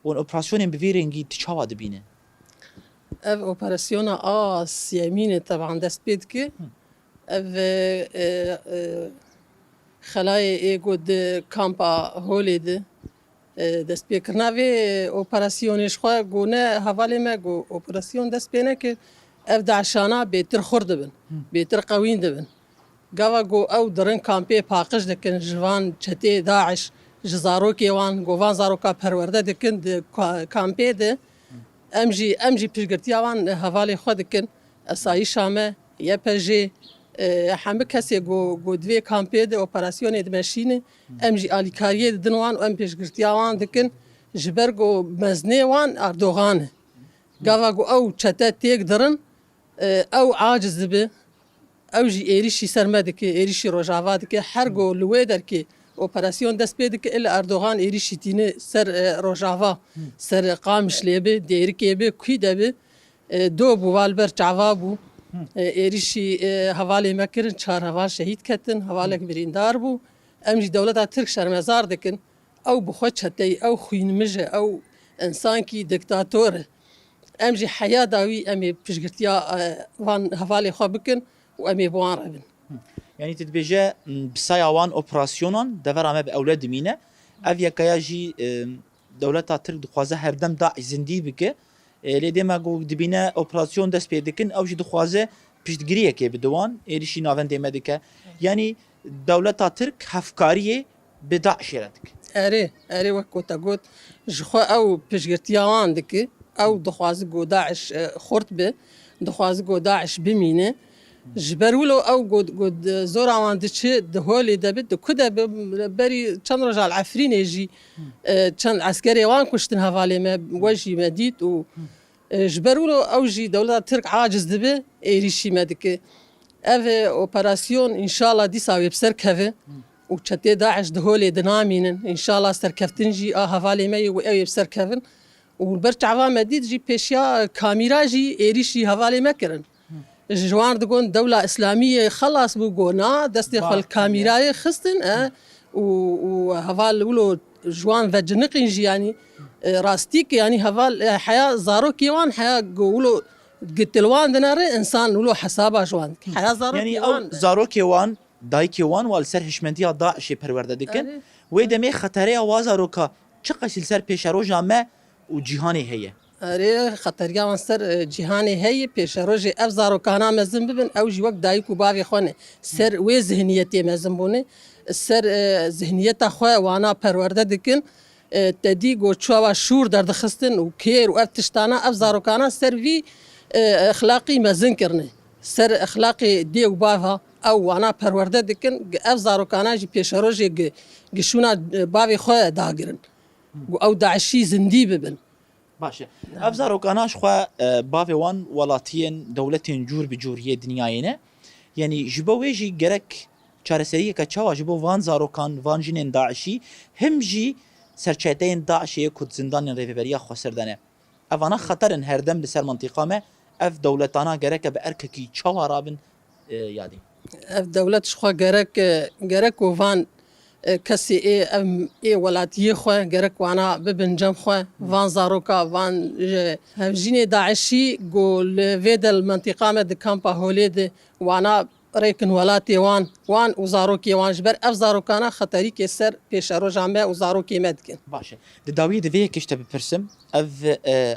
وان اوبراسيون بفيرنجي تشاوا دبينه اف اوبراسيونا سيامين طبعا دست بيدك اف خلايا ايجود كامبا هوليد دست بيكرنافي اوبراسيون شخوا قونا هفالي ما قو اوبراسيون دست بينك اف دعشانا بيتر خردبن بيتر قوين دبن قاوا قو او درن كامبي باقش دكن جوان چتي داعش جزارو كيوان قوان زاروكا پرورده دكن كامبي ده امجي بيشگرتيوان هفالي خو دكن اساي شامه يپجي همه کسی گو دوی کامپی ده اپراسیون دمشینه امجی آلیکاریه دنوان و ام پیشگرتیوان دکن جبر گو مزنه وان اردوغانه گاوا گو او چته تیک درن او عاجز به او جی ایریشی سرمده که ایریشی روجاوا که هر گو لوی در که اپراسیون دست پیدا که الا اردوغان ایریشی تینه سر روجاوا سر قامش لیبه دیرکه به کی دبه دو بوالبر چاوابو ایریشی حوالی مکرن چهار حوال شهید کتن حوالک بریندار بو امجی دولت ترک شرمزار دکن او بخواد چتی او خوین مجه او انسان کی دکتاتور امجی حیا داوی امی پیشگرتیا وان حوالی خواه بکن و امی بوان ربن يعني تتبجى بسايا وان اوبراسيونان دفر ما باولاد مينا افيا كياجي دولتها ترك دخوازه هردم داعش زندي بك لدي ما قو دبينا اوبراسيون دست بيدكن او جي دخوازه بيشتگريه كي بدوان ايريشي ناوند مدك يعني دولتها ترك هفكاريه بداعش يردك اري وكو تقول جخوا او بيشگرتيوان دك او دخواز قو داعش خرطبه دخواز قو داعش بمينه جبرولو او قد زور عوان دچه دهولي دبت كده بري چند رجال عفرين يجي چند عسكري وان كشتن هفالي ما وجي مديد و جبرولو او جي دولة ترك عاجز دبي ايريشي مدك اف اوبراسيون ان شاء الله دي ساوي بسر كفي وشتي داعش دهولي دنامين ان شاء الله سركفتن جي هفالي مي و اي بسر كفن والبرچ عوا مديد جي بيشيا كاميرا جي ايريشي هفالي مكرن جوان دقون دولة إسلامية خلاص بقونا دستي خل كاميرا خستن وهفال ولو جوان فجنقين جي يعني راستيك يعني هفال حياة زارو كيوان حياة قولو قتلوان دناري إنسان ولو حسابه جوان حياة زارو يعني كيوان او زاروكيوان دايكيوان والسر هشمنديا داعش پرورده دکن و دمه خطره وازاروكا چقدر سر پیش روزا ما و جهانی هي اره خطریا وانسر جهانی هی پیش روزی افزارو کانا مزن ببن او جی وقت دایکو باوی خونه سر و ذهنیتی مزن بونه سر ذهنیت خو وانا پرورده دکن تدی گو چوا شور در دخستن و کیر و افتشتانا افزارو کانا سر وی اخلاقی مزن کرنه سر اخلاقی دی و باها او وانا پرورده دکن افزارو کانا جی پیش روزی گشونا باوی خو داگرن او داعشی زندی ببن باشه افزارو کاناش خو باوان ولاتین دولتین جور بجوریه دنیایینه یعنی جبویجی گرک چارەسەریە کە چاوا ji bo van zarokan van jinên Daişî him jî serçeteyên Daişê ku zindanên rêveberiya xweser dane. Evana xeterin herdem li ser mantîqa me ev dewletana gereke bi erkekî çawa rabin yadî. اف دولت شخوا گرک و وان کسی ای ولاتیه خو گرک وانا ببنجم خو وان زاروکا وان هفجین داعشی گول ویدل منطقه مد کامپا هولید وانا ریکن ولاتی وان و زاروکی وان جبر اف زاروکانا خطری که سر پیش رو جامعه و زاروکی مدکن باشه د داوی د وی کشته بپرسم ev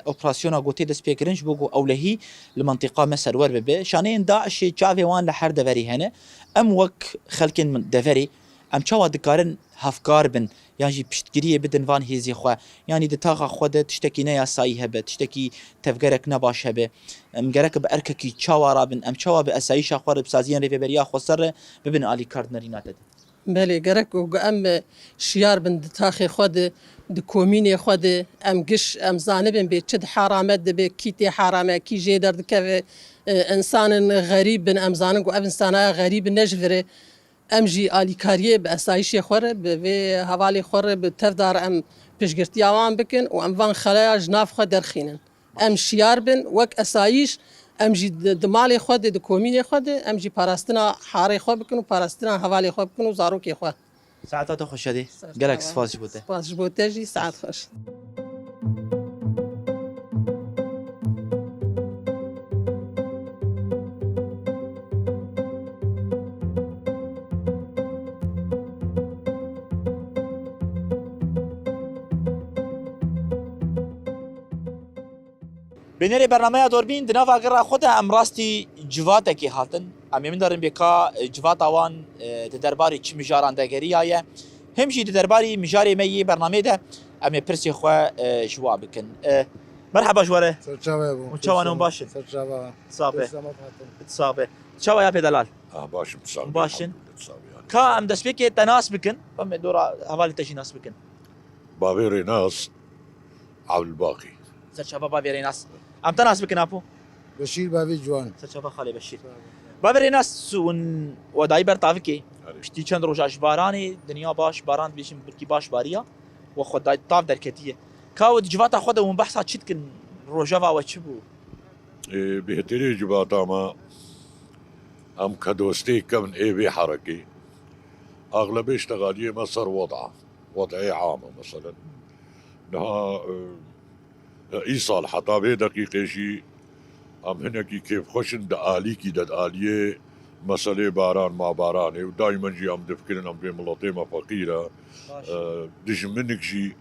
operasyona gotê dest pêkirin ji bo ku ewlehî li mantiqa me serwer bibe şaneyên Daişê çavê wan li her deverî hene em wek xelkên min deverê em çawa dikarin hevkar bin yan jî piştgiriyê bidin van hêzê xwe yanî di taxa xwe de tiştekî neyasayî hebe tiştekî tevgerek nebaş hebe em gerek bi erkekî çawa rabin em çawa bi esayîşa xwe bi saziyên rêveberiya xwe ser bibin alîkar nerîna te بله گرک و ام شیار بند تاخی خود د کومینی خود ام گش ام زانبن به چد حرامت به کیتی حرامه کی جدر که انسان غریب بن ام زانن و انسان غریب نجوره ام جی الیکاریه به اسایش خوره به حوالی خوره به تفدار ام پیشگرتی اوان بکن و ام وان خلایا جناف خود درخینن ام شیار بن وک اسایش ام جی د مال خود د کومین خود ام جی پاراستنا حاره خو بکن و پاراستنا حوالی خو بکن و زارو کی خو ساعتها خوش دی گلک سفاز بوده باش بوده جی ساعت خوش بنری برنامه دوربین دناو اگر خود ام راستی جواتکی هاتن ام یمن دارم بکا جوات اوان درباری چی مجاراندگری آیه همشی درباری مجاری می برنامه ده ام پرسی خو جواب بکن مرحبا جواره سرچاوه ابو چوانم باشه سرچاوه صافه صافه چوا یا پدلال باشم تصاوي باشن کا ام دست بکی تناس بکن فم دورا حوالی تشی ناس بکن بابيري ناس عبد الباقي سرچابا بابی ناس ام تناس بکن اپو بشير بابي جوان سرچابا خالی بشیر بابی ناس سون ودای بر تافکی پشتی چند روزاش بارانی دنیا باش باران بیشم بلکی باش باریا و خود دای تاف درکتیه کاود جوات خود اون بحثا چیت کن روجاوا و چبو بهتري جباتا ما ام كدوستي كمن اي بي حركي اغلبيه اشتغاليه مصر وضعي عامه مثلا انها ايصال حطابي دقيقه شي ام هناكي كيف خشن دالي كي دد اليه مسألة باران ما باراني ودائما جي ام دفكرن ام بملطيمه فقيره دش منك شي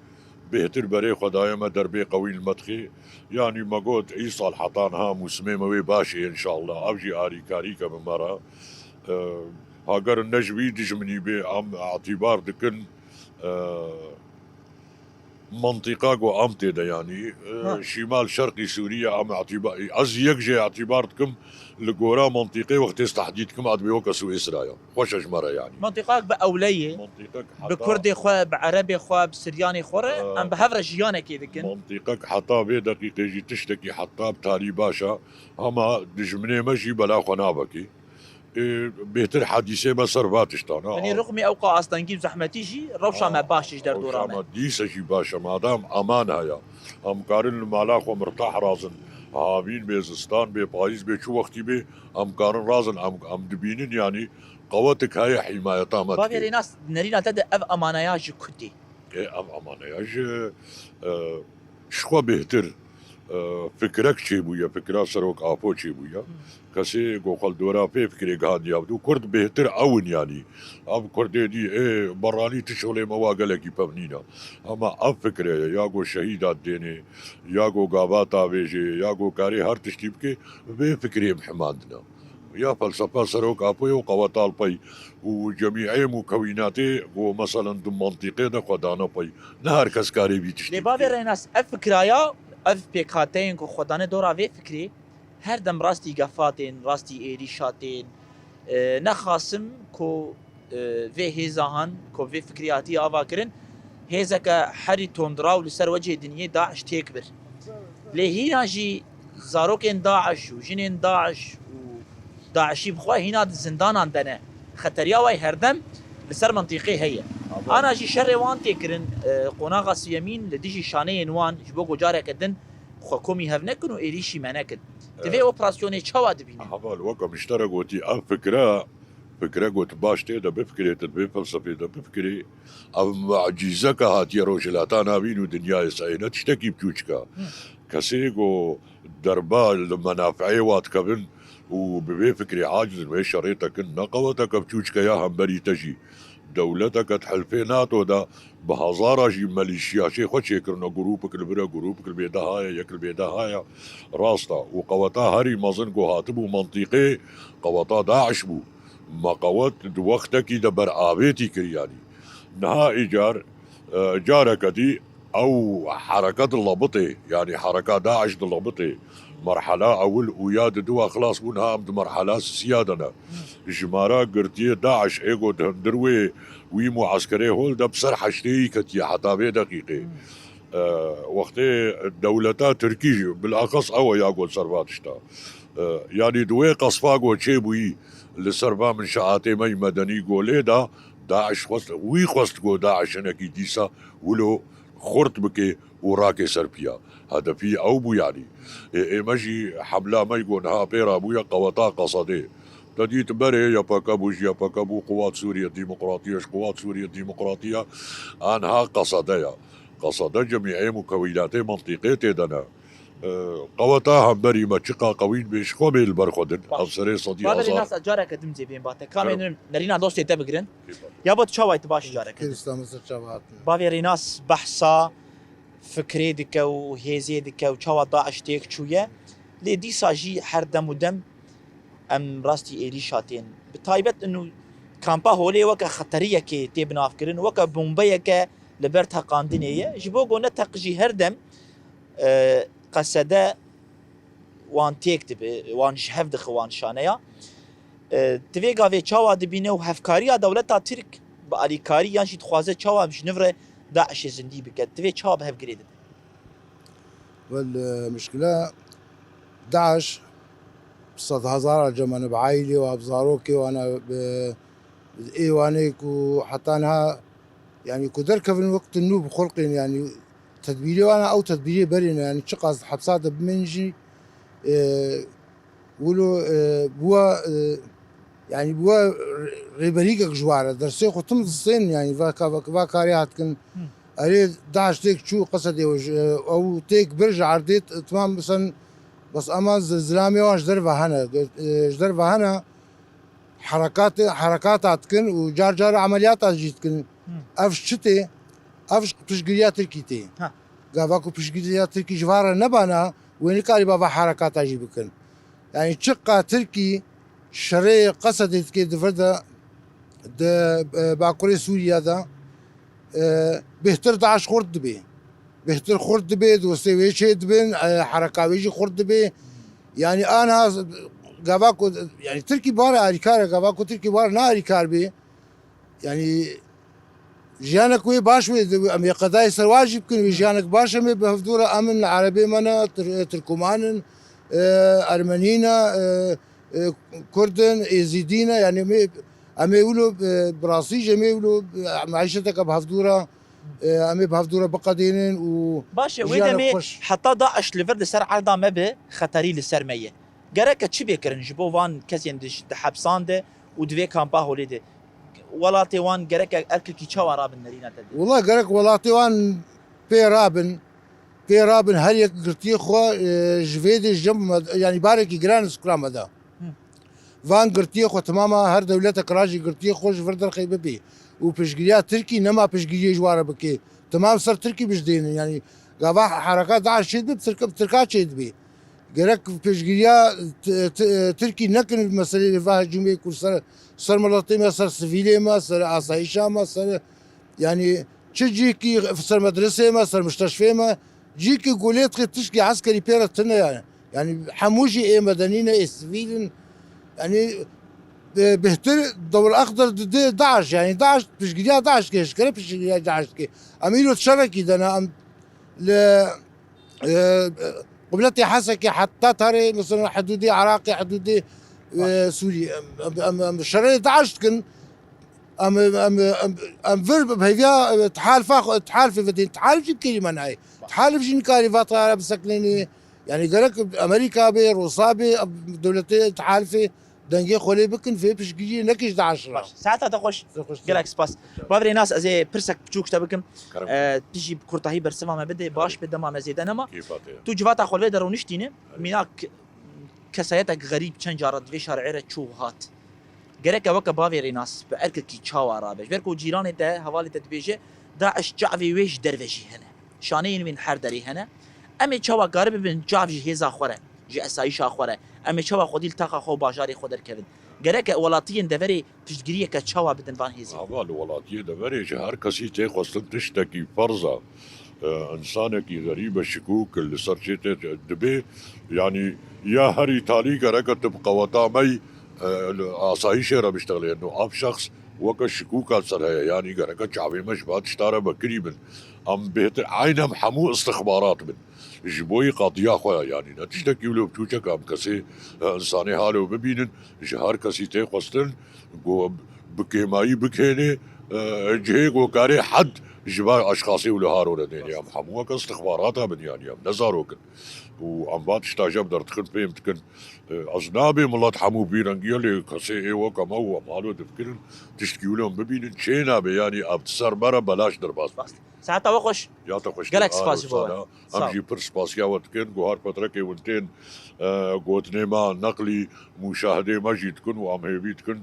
بهتر بري خدايا ما دربي قوي المدخي يعني ما قلت ايصال حطانها مسميمه باشي ان شاء الله ابجي اري كاريكا بمرة هاجر النجوي دش مني بي ام اعتبار دكن منطقة جو أمتدة يعني شمال شرقي سوريا أم اعتبار از يكجي اعتبارتكم لجورا منطقة وقت تحديدكم عاد بيوكا سويسرا خوش أجمرة يعني منطقة بأولية منطقة بكردي خو بعربي خو بسرياني خورة أم بهفر جيانا كيدكن منطقة حتى بدقيقة جي تشتكي حتى بتالي باشا هما دجمني مجي بلا خنابكي بهتر حديثة ما سرباتش تانا يعني رغمي أوقع أصلا نجيب زحمتيجي روشا ما باشش در دورانه ما ديسة جي باشا مادام أمان هيا هم كارن الملاخ ومرتاح رازن هامين بيزستان بي بايز بي شو وقتي بي هم كارن رازن هم دبينين يعني قوتك هاي حمايتها ما بابي ريناس نرينا تد أف أمانياج كدي أم أمانياج شخوا بهتر فكرك چی بویا فکرا سروک آپو چی بویا کسی گوخال دورا پی فکری گهان یابدو کرد بهتر اون یعنی اب کرده دی برانی تشغل مواقع کی پبنینا اما اب فکره یا گو شهیدات دینے یا گو گاوات آویجه یا گو کاری هر تشتیب کے به فکری محمدنا یا فلسفه سروک آپو و قواتال پی وجميع مكوناته ومثلا ضمن منطقه ده خدانا پی نه هر کس کاری بی تشتیب لبابي ريناس أف فكرايا اف پیکاتین کو خدانه دورا وی فکری هر دم راستی گفاتین راستی ایریشاتین نخاسم کو وی هیزاهن کو وی فکریاتی آوا کرن هیزک حری تندراو لسر وجه دنیای داعش تکبر لهینا جی زاروکین داعش و جنین داعش و داعشی بخواه هینا زندان اندنه خطریا وی هر دم لسر منطقه هي انا جي شر وان تكرن قناغ سيمين لديجي شانين وان جبوكو جارك كدن حكومي هفنكن وإيريشي منكن تفي اوبراسيوني تشوا دبيني حبال وكا مشترك وتي ام فكرة قوت باش تيدا بفكري تدبي فلسفي دا بفكري ام معجزك هاتي روجلاتانا بينو دنيا ساينة تشتكي بتوشكا كسيغو دربا المنافعي وات كبن وبفكري عاجز وي شريطك نقوتك بتوشكا يا هم بري تجي دولتك تحلفيناتو دا بهزارة جي ماليشيا شي خوش يكرنا جروبك البرا جروبك البيدا هاي يكر البيدا هاي راستا وقوتا هاري مازنقو هاتبو منطقي قوتا داعش بو ما قوات وقتك دبر آبيتي كرياني نها إيجار جارك دي أو حركات اللبطي يعني حركات داعش اللبطي مرحلة أول وياد دوا خلاص بونها أمد مرحلة سيادنا جمارة قرتية داعش إيقو دروي ويمو عسكري هول دا بسر حشتي كتيا حتى بي دقيقة وقتي دولتا تركي بالأخص أو ياقول سرباتشتا يعني دوي قصفاقو تشيبوي لسربا من شعاتي مي مدني قولي دا داعش خواست وي خواست قو داعش انكي ديسا ولو خورت بكي وراكي سربيا هذا في أو بو يعني مجي حملة ما يقول ها بيرا بويا قوتا قصدي تديت بري يا باكابوش يا باكابو قوات سوريا الديمقراطية قوات سوريا الديمقراطية عنها قصدية قصدا جميع مكونات منطقة دنا قوتا هم بري ما تشقى قوين بيش خوبي البرخودن أبصري صدي بعد أزار الناس أجارك دمزي بين باته كامل نرينا دوستي تبقرن يا بود شو وايت باش جارك كردستان مصر شباب بابي ريناس بحثا فكري دكا وهيزي دكا وشوا داعش تيك شوية لدي ساجي هر دم ودم ام راستي ايريشاتين بتايبت انه كامبا هولي وكا خطرية كي تيبنا افكرن وكا بومبايا كا لبرتها قاندينية جبوغو نتقجي هر دم قصدا وان تيك دبي وان شهف دخ وان شانيا تفي قافي شوا دبينه وهفكاريا دولتا ترك بأليكاري يانشي تخوازه شوا مش نفره داعش زندي بكت تفي شوا بهف قريد والمشكلة داعش صد هزار جمعنا بعائلي وابزاروكي وانا بايوانيك وحتى انها يعني كدرك في الوقت النوب خلقين يعني تدبيري وانا او تدبيري برينا يعني تشقص حبسات بمنجي ولو بوا يعني بوا ريبريك جوار درسي ختم الصين يعني فاكا كاريات كن اريد داعش تيك شو قصدي او تيك برج عرديت تمام مثلا بس اما زلامي واش درفه هنا حركات عتكن وجار عمليات جيتكن افشتي افش بشجريات تركيتي قافاكو بشجريات تركي جوار نبانا وين كاري بابا حركات اجيبكن يعني تشقى تركي شري قصدت كي دفردا باكوري سوريا ذا بهتر داعش خورد بيه بهتر خورد بید و سویچه دبن حرکاویجی خورد بی يعني انا قاباكو يعني تركي بار اريكار قاباكو تركي بار نا اريكار بي يعني جيانك وي باش وي ام قضايا سر واجب كن جيانك باش ام بهفدوره امن العربي منا تركمان ارمنينا كردن يزيدينا يعني ام يقولوا براسي جميع يقولوا معيشتك بهفدوره ام بهفدوره بقدينين و باشه ويدمي حتى داعش لفرد سر عرضا ما به خطري للسرميه جرك تشي بيكرن جبو وان كسين دش حبسان ده ودوي كامبا هوليده ولاتي وان جرك اكل كي تشوا راب النرينا تدي والله جرك ولاتي وان بي رابن هل يقرتي خو جفيدي جنب يعني بارك جران سكرام هذا فان قرتي خو تماما هر دولتك راجي قرتي خوش فردر خيبه بي وبشجريا تركي نما بشجريا جواره بكي تمام صار تركي بجدين يعني قابا حركات داعش شد بتركات شد بي جرك بشجريا تركي نكن المسألة اللي فيها جميع كل صار ملاطي ما صار سفيلي ما صار عصايشة ما صار يعني تجيكي صار مدرسة ما صار مستشفى ما جيكي قوليت تشكي عسكري بيرتنا يعني حموجي ايه مدنيين ايه سفيلين يعني بهتر الضوء الاخضر ضد داعش يعني داعش بشجريا داعش كيش كرب بشجريا داعش كي اميلو تشاركي ده انا قبلتي حسكي حتى ترى مثلا حدودي عراقي حدودي سوري ام شرعي داعش كن ام فيرب بهيفيا تحالف في تحالف كلمه ناي تحالف جين كاري فاطره بسكنيني يعني قالك امريكا بي روسا بي دولتي تحالفي دنجي خولي بكن في بشجي نكش داعش ساعتها تخش قالك سباس بافري ناس ازي برسك بتشوك تبكم تجي بكرتاهي برسما ما بدي باش بدما مزيد انما تو جواتا خول بدر ونشتينه ميناك كسايتك غريب كان جارد في شارع تشو هات قالك وك بافري ناس بارك كي تشاو عربش بيركو جيران انت حوالي تدبيجه داعش جعفي ويش درويشي هنا شانين من حردري هنا امي تشاو قارب بن جعفي هيزا خوره جي اسايش اخوره امي تشاو خودي التاقه خو باجاري خودر كفن قالك ولاتين دفري تشجريه كتشاو بدن فان هيزي اول ولاتي دفري هر كسي تخص تشتكي فرضا انسانك غريب الشكوك اللي صار شيء دبي يعني يا هري تالي قالك تبقى وطامي اسايش را بيشتغل انه اب شخص وك الشكوك صار يعني قالك شعبي مش بعد اشترى بكري من ام بهتر عينهم حمو استخبارات من جبوي قضية خويا يعني نتشتكي ولو بتوجك ام كسي انساني حاله ببينن جهار كسي تخصتن بكيماي بكيني جهيك وكاري حد جبال اشخاصي ولا هارون دين يا محمود استخباراتها من يعني نزاروك وعم بعد اشتاجب در تخن بهم تكن اجنبي ملات حمو بيرنجي اللي كسي اي وكما هو مالو تفكر تشتكي لهم ببين تشينا يعني ابتصر برا بلاش درباس ساعتها وخش يا تخش قالك سباس بوا امجي برس باسيا وتكن جوهر بتركي ونتين قوتنيما نقلي مشاهده مجي تكن وعم هيبي تكن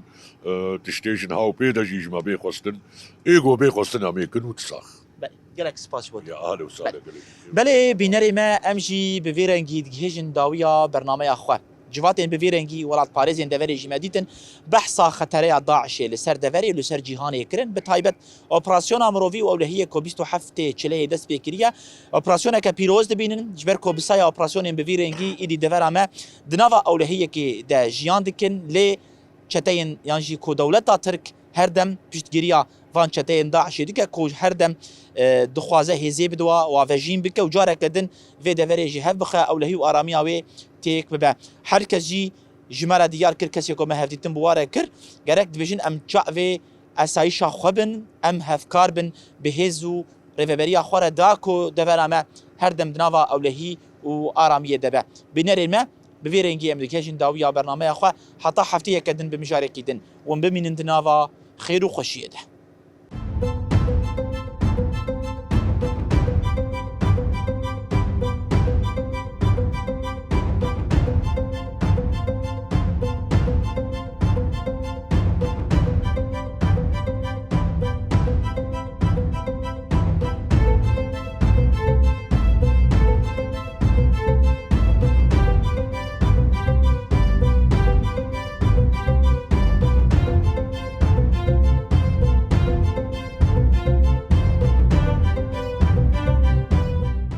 تشتيجن هاو بيدا جيج ما بيخستن ايغو بيخستن اميكن وتساخ قالك سباس بوا يا اهلا وسهلا بله بينري ما امجي بفيرنجي دجيجن داويا برنامج اخو جواتين بفيرنجي ولات باريزين دفري جماديتن بحثا خطري داعش لسر دفري لسر جيهاني كرن بتايبت اوبراسيون امروفي واولهيه كوبيستو حفته تشلي دس بكريا اوبراسيون كبيروز دبينن جبركو بسايا اوبراسيون بفيرنجي ايدي دفرما دنافا اولهيه كي دا جيان دكن لي چتين يانجي كو دولتا ترك هردم بيشتگيريا فان چتين داعش ديك كو هردم دخوازه هزي بدوا وافجين بك وجارك دن في دفري جي هف بخا اولهي واراميا وي تيك ببا هر کسی جمله دیار کر کسی که ما هفته بواره کر گرک دیوژن ام چاوی اسایش خوبن ام هفکار بن بهزو رفبری خوره داکو دورامه هر دم دنوا اولهی و آرامیه دبه بنر ما بفيرنجي امريكيشن داويا برنامج اخو حتى حفتيه كدن بمشاركه دن ومن بمن دنوا خير وخشيه